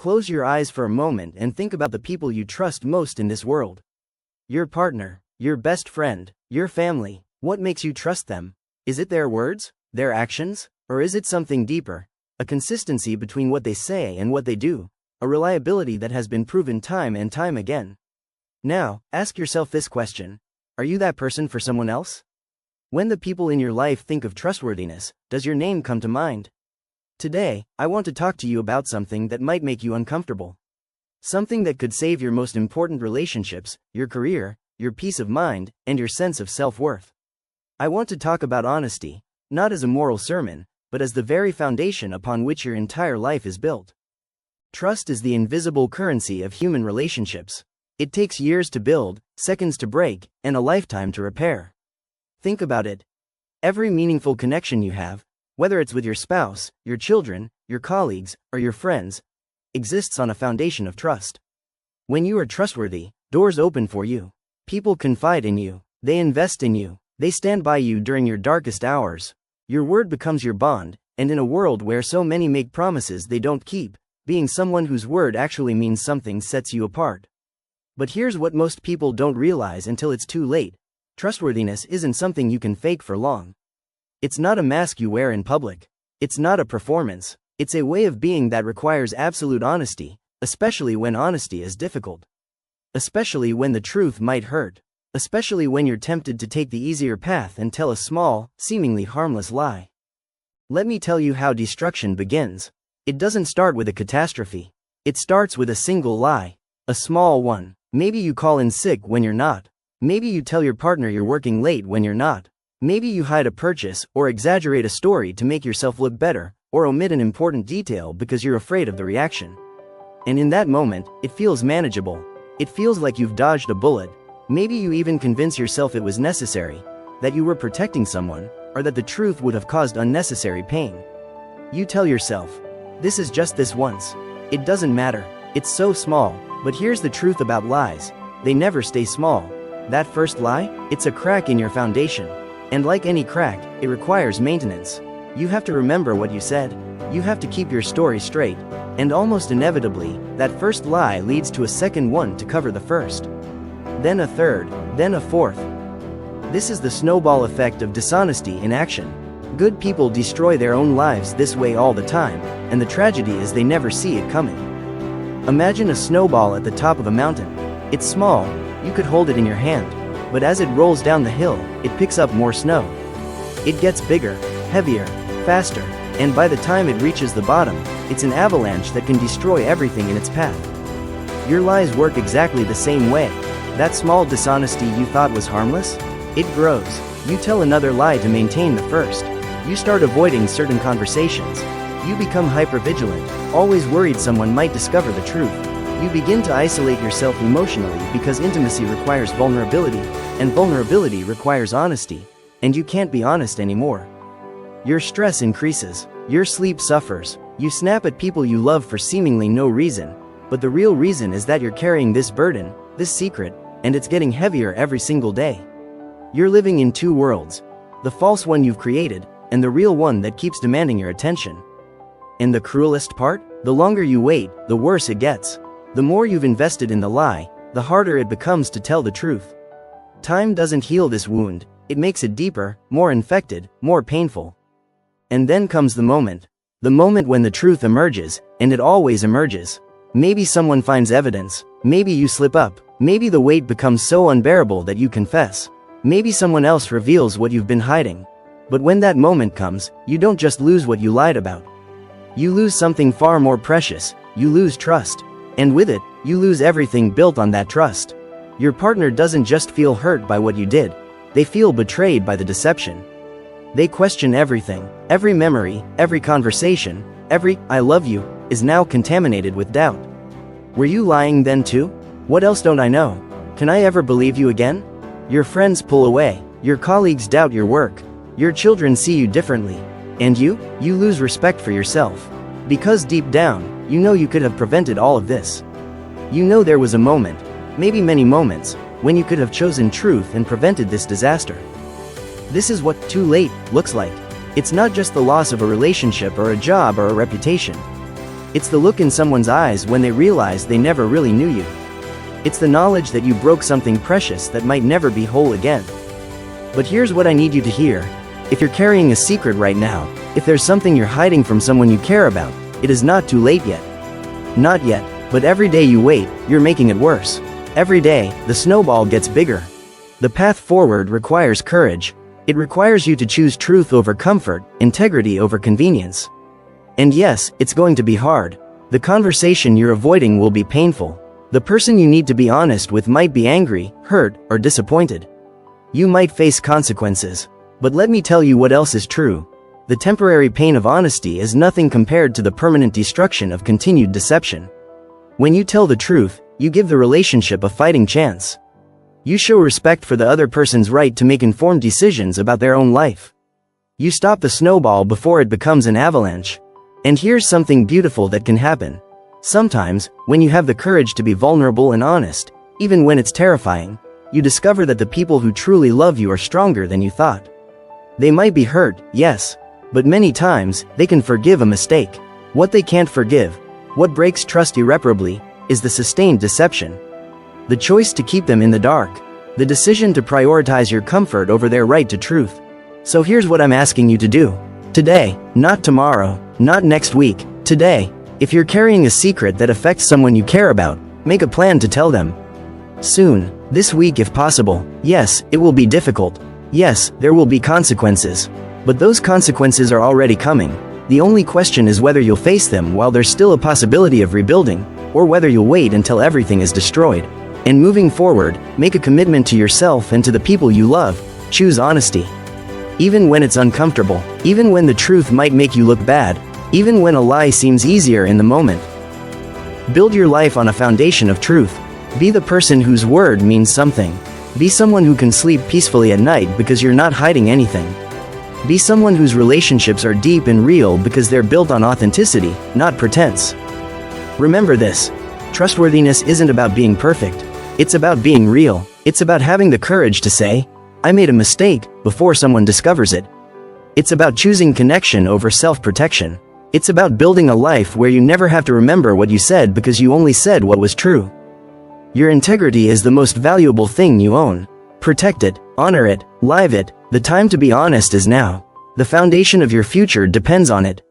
close your eyes for a moment and think about the people you trust most in this world. Your partner, your best friend, your family. What makes you trust them? Is it their words, their actions, or is it something deeper? A consistency between what they say and what they do, a reliability that has been proven time and time again. Now, ask yourself this question: are you that person for someone else? When the people in your life think of trustworthiness, does your name come to mind? Today, I want to talk to you about something that might make you uncomfortable. Something that could save your most important relationships, your career, your peace of mind, and your sense of self-worth. I want to talk about honesty, not as a moral sermon, but as the very foundation upon which your entire life is built. Trust is the invisible currency of human relationships. It takes years to build, seconds to break, and a lifetime to repair. Think about it. Every meaningful connection you have, whether it's with your spouse, your children, your colleagues, or your friends, exists on a foundation of trust. When you are trustworthy, doors open for you. People confide in you. They invest in you. They stand by you during your darkest hours. Your word becomes your bond, and in a world where so many make promises they don't keep, being someone whose word actually means something sets you apart. But here's what most people don't realize until it's too late: trustworthiness isn't something you can fake for long. It's not a mask you wear in public. It's not a performance. It's a way of being that requires absolute honesty, especially when honesty is difficult. Especially when the truth might hurt. Especially when you're tempted to take the easier path and tell a small, seemingly harmless lie. Let me tell you how destruction begins. It doesn't start with a catastrophe. It starts with a single lie. A small one. Maybe you call in sick when you're not. Maybe you tell your partner you're working late when you're not. Maybe you hide a purchase or exaggerate a story to make yourself look better, or omit an important detail because you're afraid of the reaction. And in that moment, it feels manageable. It feels like you've dodged a bullet. Maybe you even convince yourself it was necessary, that you were protecting someone, or that the truth would have caused unnecessary pain. You tell yourself, this is just this once. It doesn't matter. It's so small. But here's the truth about lies: they never stay small. That first lie, it's a crack in your foundation. And like any crack, it requires maintenance. You have to remember what you said. You have to keep your story straight. And almost inevitably, that first lie leads to a second one to cover the first. Then a third, then a fourth. This is the snowball effect of dishonesty in action. Good people destroy their own lives this way all the time, and the tragedy is they never see it coming. Imagine a snowball at the top of a mountain. It's small, you could hold it in your hand, but as it rolls down the hill, it picks up more snow. It gets bigger, heavier, faster, and by the time it reaches the bottom, it's an avalanche that can destroy everything in its path. Your lies work exactly the same way. That small dishonesty you thought was harmless? It grows. You tell another lie to maintain the first. You start avoiding certain conversations. You become hypervigilant, always worried someone might discover the truth. You begin to isolate yourself emotionally because intimacy requires vulnerability, and vulnerability requires honesty, and you can't be honest anymore. Your stress increases. Your sleep suffers. You snap at people you love for seemingly no reason, but the real reason is that you're carrying this burden, this secret, and it's getting heavier every single day. You're living in two worlds: the false one you've created, and the real one that keeps demanding your attention. And the cruelest part? The longer you wait, the worse it gets. The more you've invested in the lie, the harder it becomes to tell the truth. Time doesn't heal this wound, it makes it deeper, more infected, more painful. And then comes the moment when the truth emerges, and it always emerges. Maybe someone finds evidence, maybe you slip up, maybe the weight becomes so unbearable that you confess. Maybe someone else reveals what you've been hiding. But when that moment comes, you don't just lose what you lied about. You lose something far more precious. You lose trust. And with it, you lose everything built on that trust. Your partner doesn't just feel hurt by what you did. They feel betrayed by the deception. They question everything. Every memory, every conversation, every "I love you" is now contaminated with doubt. Were you lying then too? What else don't I know? Can I ever believe you again? Your friends pull away. Your colleagues doubt your work. Your children see you differently. And you lose respect for yourself. Because deep down, you know you could have prevented all of this. You know there was a moment, maybe many moments, when you could have chosen truth and prevented this disaster. This is what too late looks like. It's not just the loss of a relationship or a job or a reputation. It's the look in someone's eyes when they realize they never really knew you. It's the knowledge that you broke something precious that might never be whole again. But here's what I need you to hear. If you're carrying a secret right now, if there's something you're hiding from someone you care about, it is not too late yet. Not yet, but every day you wait, you're making it worse. Every day, the snowball gets bigger. The path forward requires courage. It requires you to choose truth over comfort, integrity over convenience. And yes, it's going to be hard. The conversation you're avoiding will be painful. The person you need to be honest with might be angry, hurt, or disappointed. You might face consequences. But let me tell you what else is true. The temporary pain of honesty is nothing compared to the permanent destruction of continued deception. When you tell the truth, you give the relationship a fighting chance. You show respect for the other person's right to make informed decisions about their own life. You stop the snowball before it becomes an avalanche. And here's something beautiful that can happen. Sometimes, when you have the courage to be vulnerable and honest, even when it's terrifying, you discover that the people who truly love you are stronger than you thought. They might be hurt, yes, but many times, they can forgive a mistake. What they can't forgive, what breaks trust irreparably, is the sustained deception. The choice to keep them in the dark. The decision to prioritize your comfort over their right to truth. So here's what I'm asking you to do. Today, not tomorrow, not next week, today. If you're carrying a secret that affects someone you care about, make a plan to tell them. Soon, this week if possible. Yes, it will be difficult. Yes, there will be consequences. But those consequences are already coming. The only question is whether you'll face them while there's still a possibility of rebuilding, or whether you'll wait until everything is destroyed. And moving forward, make a commitment to yourself and to the people you love. Choose honesty. Even when it's uncomfortable, even when the truth might make you look bad, even when a lie seems easier in the moment. Build your life on a foundation of truth. Be the person whose word means something. Be someone who can sleep peacefully at night because you're not hiding anything. Be someone whose relationships are deep and real because they're built on authenticity, not pretense. Remember this. Trustworthiness isn't about being perfect. It's about being real. It's about having the courage to say, I made a mistake, before someone discovers it. It's about choosing connection over self-protection. It's about building a life where you never have to remember what you said because you only said what was true. Your integrity is the most valuable thing you own. Protect it, honor it, live it. The time to be honest is now. The foundation of your future depends on it.